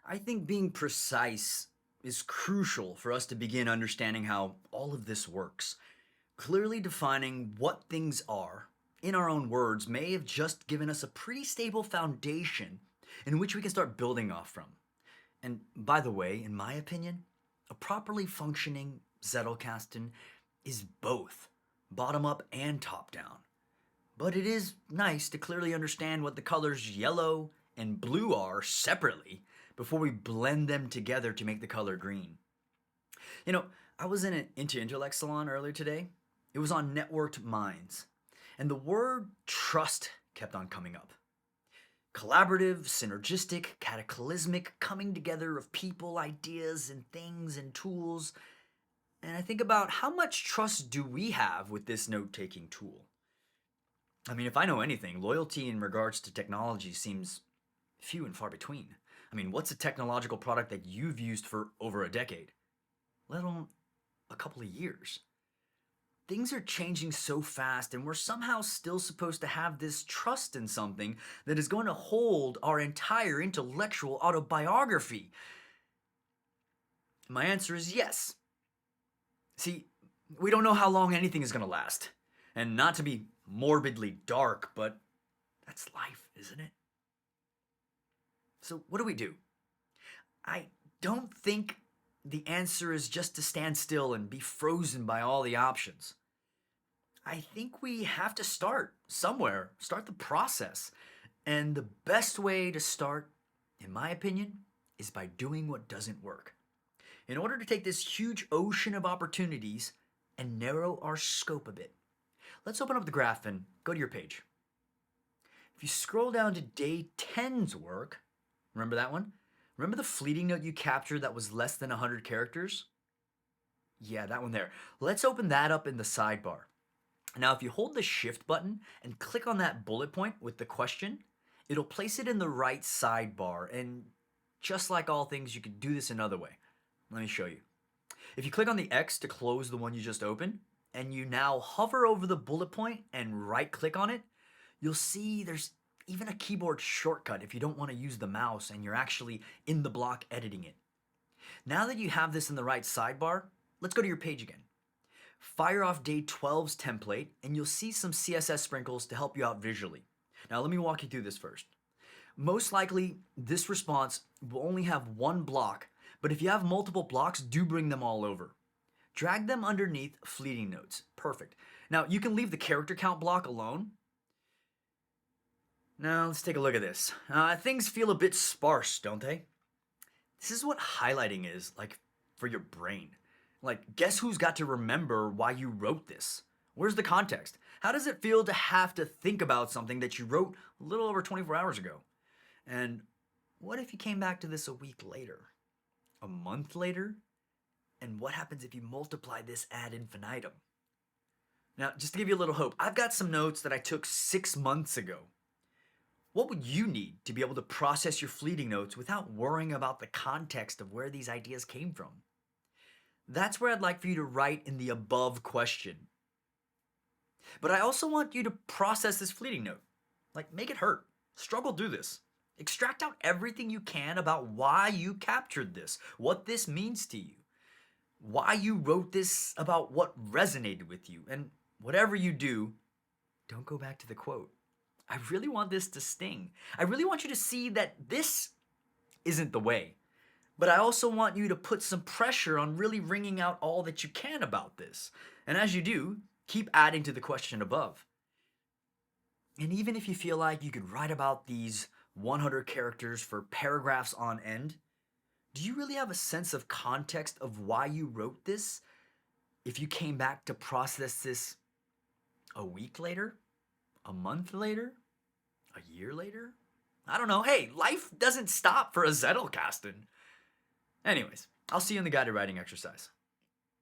I think being precise is crucial for us to begin understanding how all of this works. Clearly defining what things are, in our own words, may have just given us a pretty stable foundation in which we can start building off from. And by the way, in my opinion, a properly functioning Zettelkasten is both bottom up and top down. But it is nice to clearly understand what the colors yellow and blue are separately before we blend them together to make the color green. You know, I was in an intellect salon earlier today. It was on networked minds, and the word trust kept on coming up. Collaborative, synergistic, cataclysmic coming together of people, ideas, and things and tools. And I think about how much trust do we have with this note taking tool? I mean, if I know anything, loyalty in regards to technology seems few and far between. I mean, what's a technological product that you've used for over a decade, let alone a couple of years? Things are changing so fast, and we're somehow still supposed to have this trust in something that is going to hold our entire intellectual autobiography. My answer is yes. See, we don't know how long anything is going to last. And not to be morbidly dark, but that's life, isn't it? So, what do? I don't think the answer is just to stand still and be frozen by all the options. I think we have to start somewhere, start the process. And the best way to start, in my opinion, is by doing what doesn't work. In order to take this huge ocean of opportunities and narrow our scope a bit, let's open up the graph and go to your page. If you scroll down to day 10's work, remember that one? Remember the fleeting note you captured that was less than 100 characters? Yeah, that one there. Let's open that up in the sidebar. Now, if you hold the shift button and click on that bullet point with the question, it'll place it in the right sidebar. And just like all things, you can do this another way. Let me show you. If you click on the X to close the one you just opened, and you now hover over the bullet point and right click on it, you'll see there's even a keyboard shortcut if you don't want to use the mouse and you're actually in the block editing it. Now that you have this in the right sidebar, let's go to your page again. Fire off day 12's template and you'll see some CSS sprinkles to help you out visually. Now let me walk you through this first. Most likely, this response will only have one block, but if you have multiple blocks, do bring them all over. Drag them underneath fleeting notes. Perfect. Now, you can leave the character count block alone. Now, let's take a look at this. Things feel a bit sparse, don't they? This is what highlighting is like for your brain. Like, guess who's got to remember why you wrote this? Where's the context? How does it feel to have to think about something that you wrote a little over 24 hours ago? And what if you came back to this a week later? A month later? And what happens if you multiply this ad infinitum? Now, just to give you a little hope, I've got some notes that I took 6 months ago. What would you need to be able to process your fleeting notes without worrying about the context of where these ideas came from? That's where I'd like for you to write in the above question. But I also want you to process this fleeting note. Like, make it hurt. Struggle through this. Extract out everything you can about why you captured this, what this means to you, why you wrote this, about what resonated with you. And whatever you do, don't go back to the quote. I really want this to sting. I really want you to see that this isn't the way. But I also want you to put some pressure on really wringing out all that you can about this. And as you do, keep adding to the question above. And even if you feel like you could write about these 100 characters for paragraphs on end, do you really have a sense of context of why you wrote this if you came back to process this a week later, a month later, a year later? I don't know. Hey, life doesn't stop for a Zettelkasten. Anyways, I'll see you in the guided writing exercise.